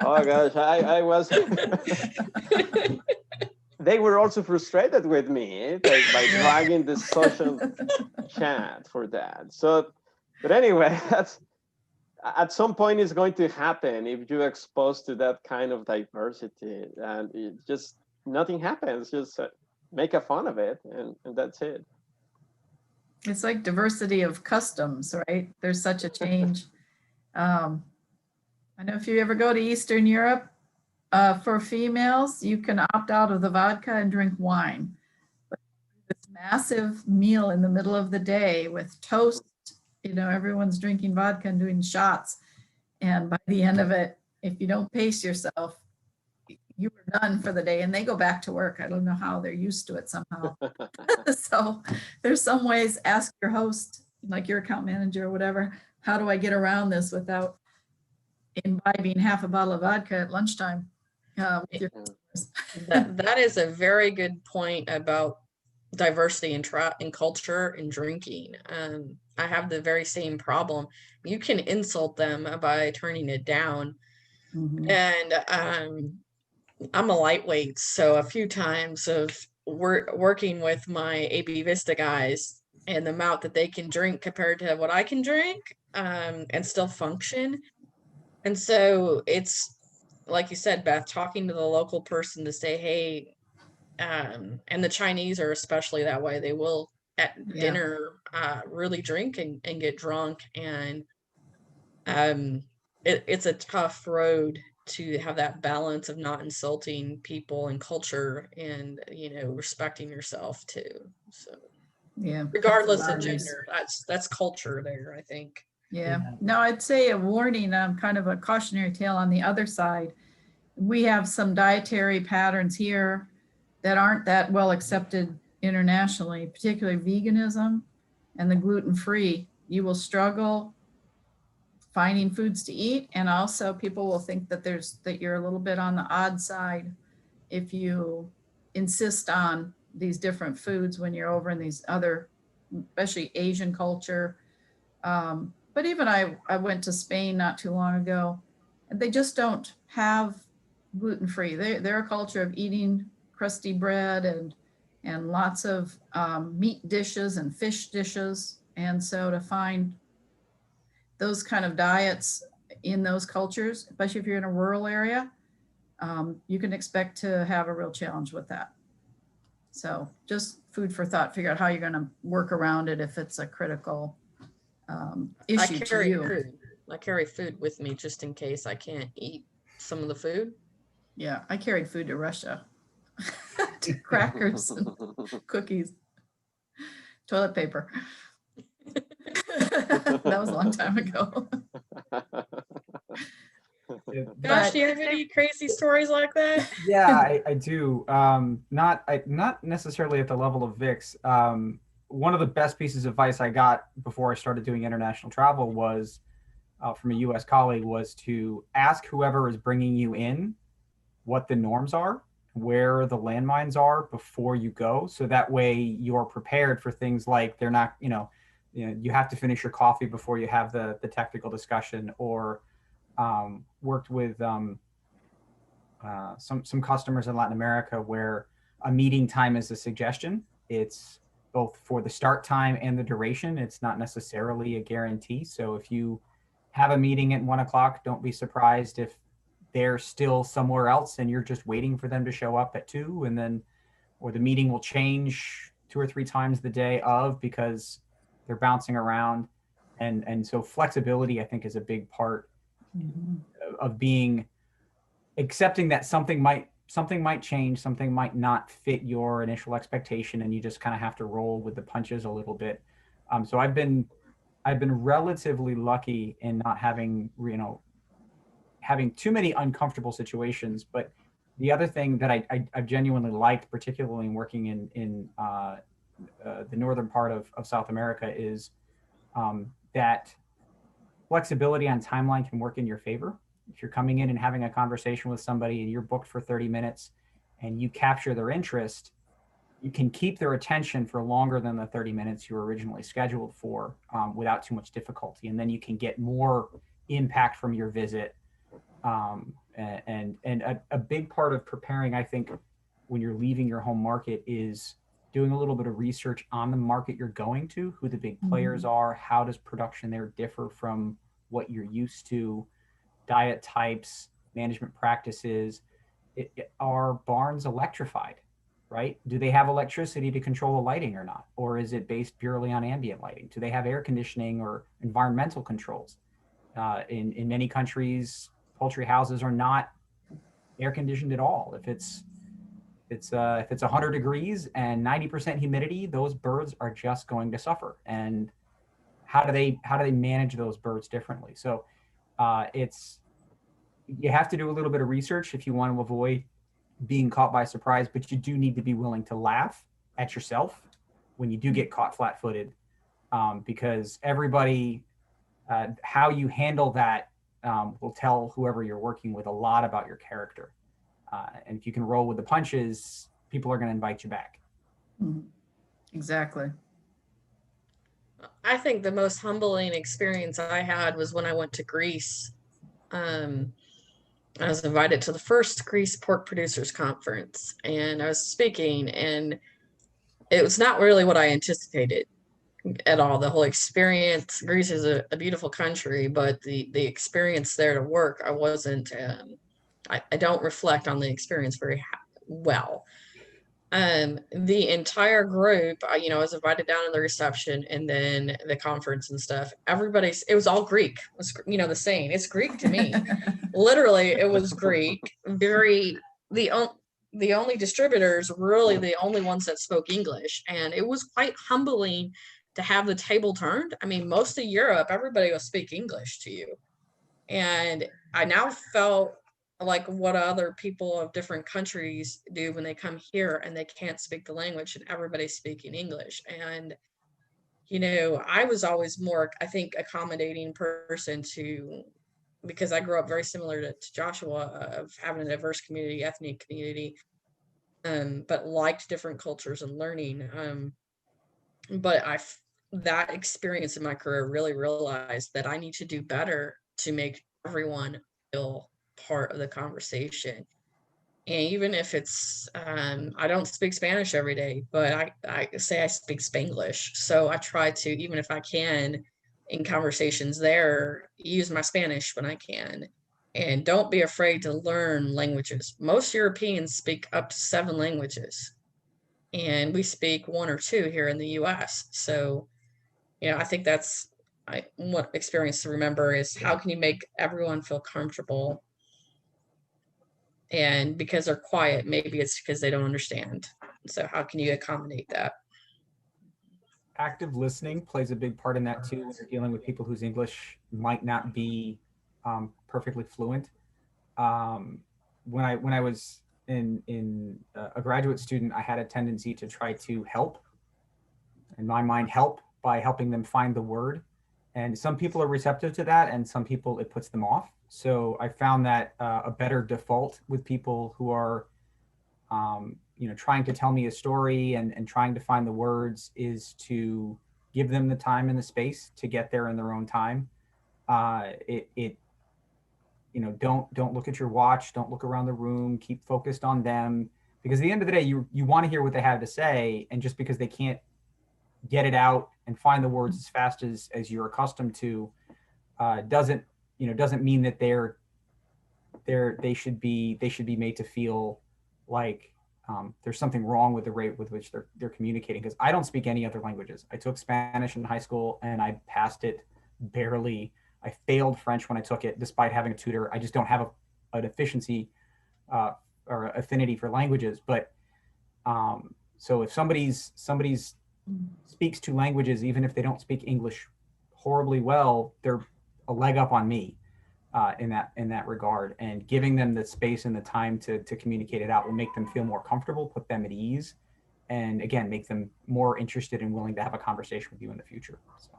Oh gosh, I was. They were also frustrated with me by dragging the social chat for that. So, but anyway, that's at some point it's going to happen if you're exposed to that kind of diversity, and it just nothing happens. Just make a fun of it, and that's it. It's like diversity of customs, right? There's such a change. I know if you ever go to Eastern Europe, for females, you can opt out of the vodka and drink wine. But this massive meal in the middle of the day with toast, everyone's drinking vodka and doing shots. And by the end of it, if you don't pace yourself, you were done for the day, and they go back to work. I don't know how they're used to it somehow. So there's some ways, ask your host, like your account manager or whatever, how do I get around this without imbibing half a bottle of vodka at lunchtime? With your that is a very good point about diversity in culture and drinking. I have the very same problem. You can insult them by turning it down. And I'm a lightweight, so a few times of working with my AB Vista guys and the amount that they can drink compared to what I can drink, and still function. And so it's like you said, Beth, talking to the local person to say, hey, and the Chinese are especially that way. They will at dinner really drink and get drunk, and it's a tough road to have that balance of not insulting people and culture and respecting yourself too. So regardless of gender, that's culture there, I think. No, I'd say a warning, kind of a cautionary tale on the other side. We have some dietary patterns here that aren't that well accepted internationally, particularly veganism and the gluten-free. You will struggle finding foods to eat, and also people will think that you're a little bit on the odd side if you insist on these different foods when you're over in these other, especially Asian culture. But even I went to Spain not too long ago, and they just don't have gluten-free. They're a culture of eating crusty bread and lots of meat dishes and fish dishes. And so to find those kind of diets in those cultures, especially if you're in a rural area, you can expect to have a real challenge with that. So just food for thought, figure out how you're going to work around it if it's a critical issue to you. I carry food with me just in case I can't eat some of the food. Yeah, I carried food to Russia. Crackers and cookies, toilet paper. That was a long time ago. Josh, do you have any crazy stories like that? Yeah, I do. Not necessarily at the level of Vic's. one of the best pieces of advice I got before I started doing international travel was from a U.S. colleague, was to ask whoever is bringing you in what the norms are, where the landmines are before you go. So that way you're prepared for things like they're not, you have to finish your coffee before you have the technical discussion, or worked with some customers in Latin America where a meeting time is a suggestion. It's both for the start time and the duration. It's not necessarily a guarantee. So if you have a meeting at 1 o'clock, don't be surprised if they're still somewhere else and you're just waiting for them to show up at 2, and then, or the meeting will change 2 or 3 times the day of, because they're bouncing around. And so flexibility, I think, is a big part of being, accepting that something might change, something might not fit your initial expectation, and you just kind of have to roll with the punches a little bit. So I've been relatively lucky in not having, having too many uncomfortable situations. But the other thing that I've genuinely liked, particularly in working in the northern part of South America, is that flexibility on timeline can work in your favor. If you're coming in and having a conversation with somebody and you're booked for 30 minutes and you capture their interest, you can keep their attention for longer than the 30 minutes you were originally scheduled for, without too much difficulty. And then you can get more impact from your visit. And a big part of preparing, I think, when you're leaving your home market, is doing a little bit of research on the market you're going to, who the big players are, how does production there differ from what you're used to, diet types, management practices. Are barns electrified, right? Do they have electricity to control the lighting or not? Or is it based purely on ambient lighting? Do they have air conditioning or environmental controls? In many countries, poultry houses are not air conditioned at all. If it's 100 degrees and 90% humidity, those birds are just going to suffer. And how do they manage those birds differently? So you have to do a little bit of research if you want to avoid being caught by surprise, but you do need to be willing to laugh at yourself when you do get caught flat-footed, because everybody, how you handle that will tell whoever you're working with a lot about your character. And if you can roll with the punches, people are going to invite you back. Exactly. I think the most humbling experience I had was when I went to Greece. I was invited to the first Greece Pork Producers Conference, and I was speaking, and it was not really what I anticipated at all. The whole experience, Greece is a beautiful country, but the experience there to work, I wasn't, I don't reflect on the experience very well. The entire group, I was invited down in the reception, and then the conference and stuff. It was all Greek. It was, the saying, it's Greek to me. Literally, it was Greek. The only distributors, really the only ones that spoke English, and it was quite humbling to have the table turned. I mean, most of Europe, everybody will speak English to you, and I now felt like what other people of different countries do when they come here and they can't speak the language and everybody's speaking English. And I was always more, I think, accommodating person because I grew up very similar to Joshua, of having a diverse community, ethnic community, but liked different cultures and learning. But that experience in my career really realized that I need to do better to make everyone feel part of the conversation. And even if it's, I don't speak Spanish every day, but I say I speak Spanglish. So I try to, even if I can, in conversations there, use my Spanish when I can. And don't be afraid to learn languages. Most Europeans speak up to 7 languages, and we speak 1 or 2 here in the US. So, I think that's what experience to remember is, how can you make everyone feel comfortable? And because they're quiet, maybe it's because they don't understand. So how can you accommodate that? Active listening plays a big part in that too, when you're dealing with people whose English might not be perfectly fluent. When I was in a graduate student, I had a tendency to try to help in my mind, help by helping them find the word. And some people are receptive to that, and some people it puts them off. So I found that a better default with people who are, trying to tell me a story and trying to find the words is to give them the time and the space to get there in their own time. Don't look at your watch, don't look around the room, keep focused on them, because at the end of the day, you want to hear what they have to say, and just because they can't get it out and find the words as fast as you're accustomed to, doesn't mean that they should be made to feel like there's something wrong with the rate with which they're communicating. Because I don't speak any other languages. I took Spanish in high school and I passed it barely. I failed French when I took it, despite having a tutor. I just don't have an efficiency or affinity for languages. But so if somebody's speaks two languages, even if they don't speak English horribly well, they're a leg up on me in that regard. And giving them the space and the time to communicate it out will make them feel more comfortable, put them at ease, and again, make them more interested and willing to have a conversation with you in the future. So.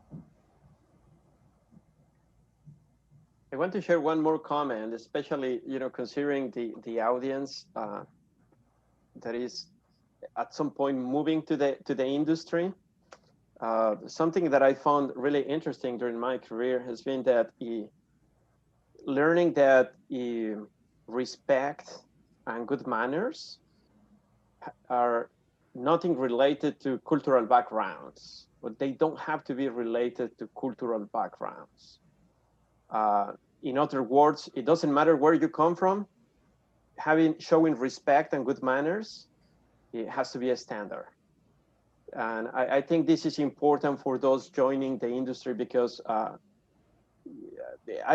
I want to share one more comment, especially considering the audience that is at some point moving to the industry. Something that I found really interesting during my career has been that learning that respect and good manners are nothing related to cultural backgrounds, but they don't have to be related to cultural backgrounds. In other words, it doesn't matter where you come from, showing respect and good manners, it has to be a standard. And I think this is important for those joining the industry, because I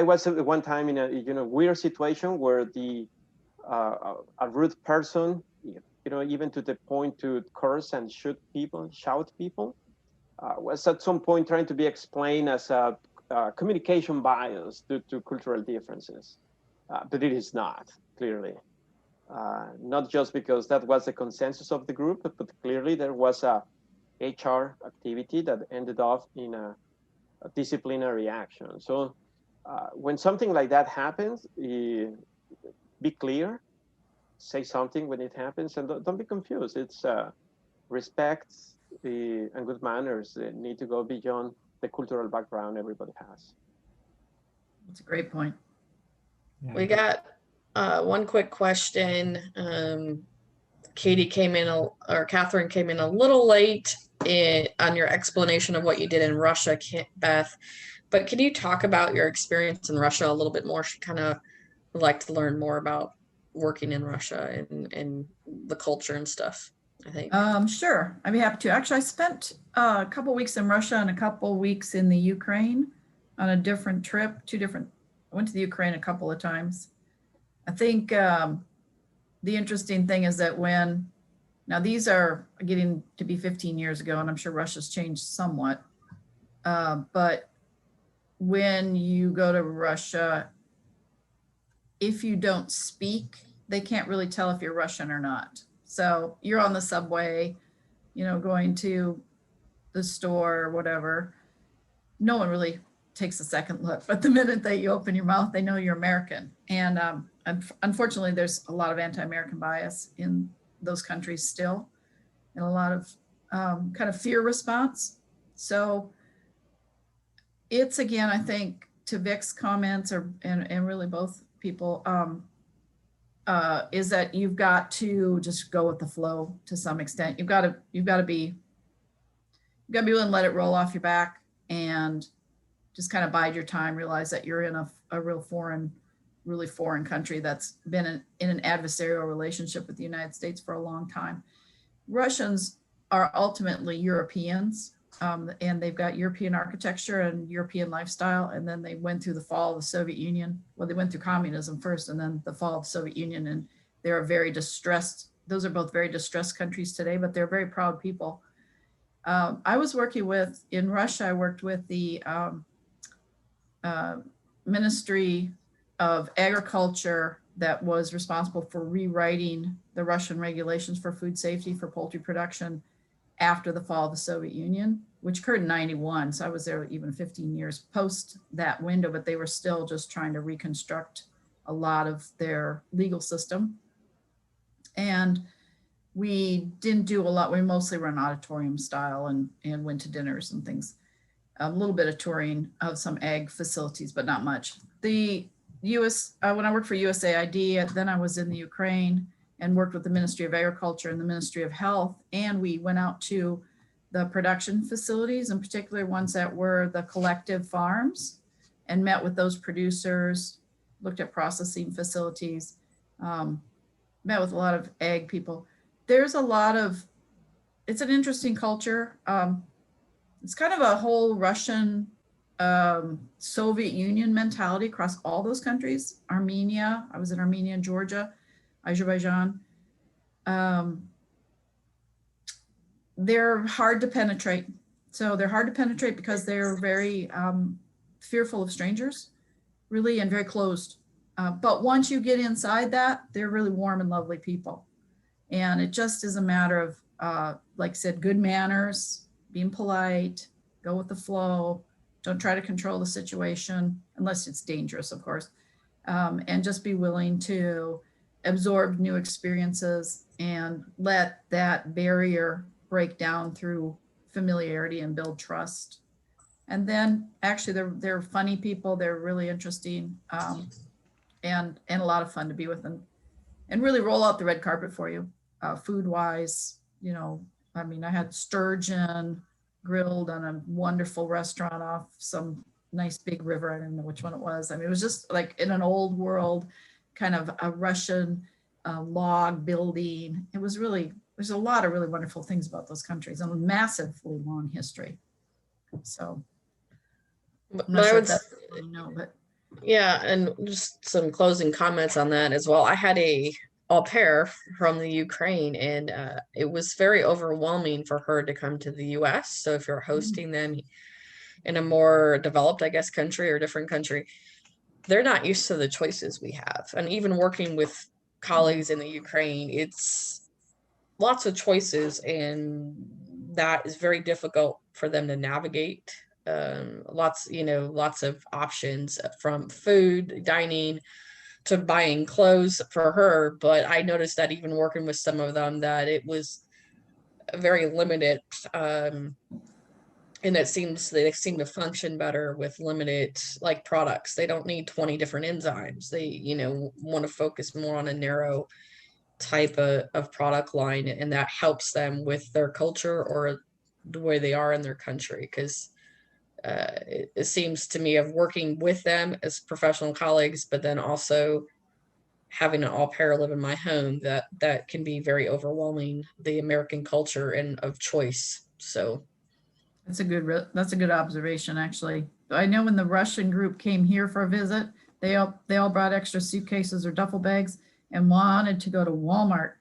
was at one time in a weird situation where a rude person, even to the point to curse and shout people, was at some point trying to be explained as a communication bias due to cultural differences, but it is not, clearly. Not just because that was the consensus of the group, but clearly there was a HR activity that ended up in a disciplinary action. So when something like that happens, be clear, say something when it happens, and don't be confused. It's respect and good manners need to go beyond the cultural background everybody has. That's a great point. Yeah. We got one quick question. Catherine came in a little late on your explanation of what you did in Russia, Beth. But can you talk about your experience in Russia a little bit more? She kind of would like to learn more about working in Russia and the culture and stuff, I think. Sure, I'd be happy to. Actually, I spent a couple weeks in Russia and a couple weeks in the Ukraine on a different trip, I went to the Ukraine a couple of times. I think the interesting thing is that now these are getting to be 15 years ago, and I'm sure Russia's changed somewhat, but when you go to Russia, if you don't speak, they can't really tell if you're Russian or not. So you're on the subway, going to the store or whatever. No one really takes a second look, but the minute that you open your mouth, they know you're American. And unfortunately, there's a lot of anti-American bias in those countries still, and a lot of kind of fear response. So it's, again, I think to Vic's comments and really both people, is that you've got to just go with the flow to some extent. You've got to be willing to let it roll off your back and just kind of bide your time, realize that you're in a really foreign country that's been in an adversarial relationship with the United States for a long time. Russians are ultimately Europeans, and they've got European architecture and European lifestyle. And then they went through the fall of the Soviet Union. Well, they went through communism first and then the fall of the Soviet Union. And they're very distressed. Those are both very distressed countries today, but they're very proud people. I was working in Russia, I worked with the Ministry of Agriculture that was responsible for rewriting the Russian regulations for food safety for poultry production after the fall of the Soviet Union, which occurred in 91. So I was there even 15 years post that window, but they were still just trying to reconstruct a lot of their legal system. And we didn't do a lot. We mostly run auditorium style and went to dinners and things. A little bit of touring of some ag facilities, but not much. The US, when I worked for USAID, then I was in the Ukraine and worked with the Ministry of Agriculture and the Ministry of Health. And we went out to the production facilities, in particular ones that were the collective farms, and met with those producers, looked at processing facilities, met with a lot of ag people. There's a lot of, it's an interesting culture. It's kind of a whole Russian, Soviet Union mentality across all those countries. Armenia, I was in Armenia and Georgia, Azerbaijan. They're hard to penetrate. So they're hard to penetrate because they're very fearful of strangers, really, and very closed. But once you get inside that, they're really warm and lovely people. And it just is a matter of, like I said, good manners, being polite, go with the flow, don't try to control the situation unless it's dangerous, of course, and just be willing to absorb new experiences and let that barrier break down through familiarity and build trust. And then actually they're funny people, they're really interesting, and a lot of fun to be with them, and really roll out the red carpet for you, food wise. You know, I mean, I had sturgeon grilled on a wonderful restaurant off some nice big river. I don't know which one it was. I mean, it was just like in an old world, kind of a Russian log building. It was really, there's a lot of really wonderful things about those countries and a massively long history. So I'm not sure if that's what you know, but yeah, and just some closing comments on that as well. I had a au pair from the Ukraine, and it was very overwhelming for her to come to the US. So if you're hosting them in a more developed, I guess, country or different country, they're not used to the choices we have. And even working with colleagues in the Ukraine, it's lots of choices, and that is very difficult for them to navigate. Lots of options, from food, dining, to buying clothes for her. But I noticed that even working with some of them, that it was very limited, and they seem to function better with limited, like, products. They don't need 20 different enzymes. They want to focus more on a narrow type of product line, and that helps them with their culture or the way they are in their country. Because it seems to me, of working with them as professional colleagues, but then also having an au pair live in my home, that can be very overwhelming, the American culture and of choice. So that's a good observation, actually. I know when the Russian group came here for a visit, they all brought extra suitcases or duffel bags and wanted to go to Walmart.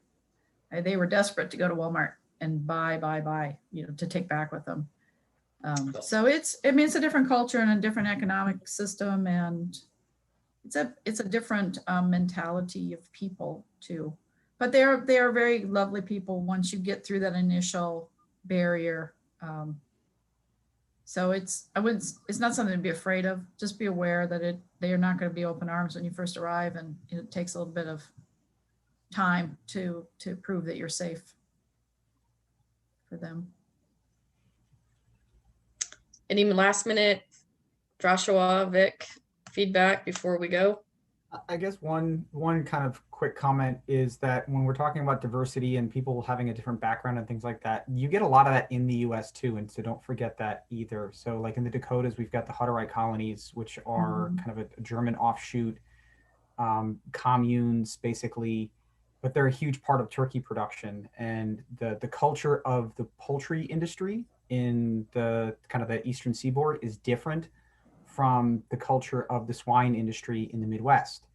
They were desperate to go to Walmart and buy, to take back with them. So it's a different culture and a different economic system, and it's a different mentality of people too. But they are very lovely people once you get through that initial barrier. So it's not something to be afraid of. Just be aware that they are not going to be open arms when you first arrive, and it takes a little bit of time to prove that you're safe for them. any last minute, Joshua, Vic, feedback before we go? I guess one kind of quick comment is that when we're talking about diversity and people having a different background and things like that, you get a lot of that in the US too. And so don't forget that either. So like in the Dakotas, we've got the Hutterite colonies, which are kind of a German offshoot, communes basically, but they're a huge part of turkey production. And the culture of the poultry industry in the kind of the Eastern Seaboard is different from the culture of the swine industry in the Midwest.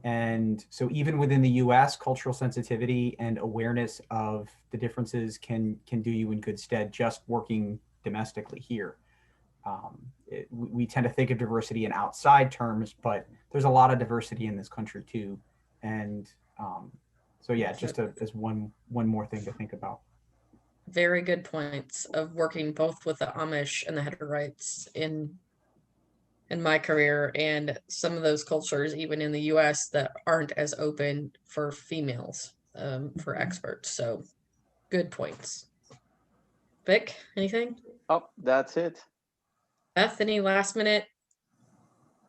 And so even within the US, cultural sensitivity and awareness of the differences can do you in good stead just working domestically here. We tend to think of diversity in outside terms, but there's a lot of diversity in this country too. And so yeah, just as one more thing to think about. very good points of working both with the Amish and the Hutterites in my career, and some of those cultures, even in the US, that aren't as open for females, for experts. So good points. Vic, anything? Oh, that's it. Beth, any last minute?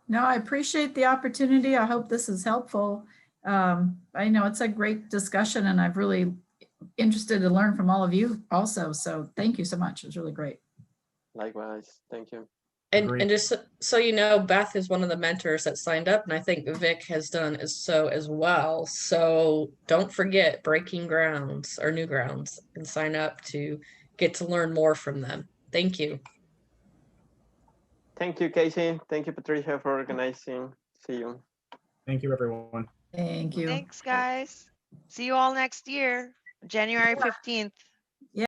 No, I appreciate the opportunity. I hope this is helpful. I know it's a great discussion and I've really interested to learn from all of you also. So thank you so much. It was really great. Likewise. Thank you. And Agreed. just so you know, Beth is one of the mentors that signed up, and I think Vic has done so as well. So don't forget Breaking Grounds or New Grounds and sign up to get to learn more from them. Thank you. Thank you, Casey. Thank you, Patricia, for organizing. See you. Thank you, everyone. Thank you. Thanks, guys. See you all next year, January 15th.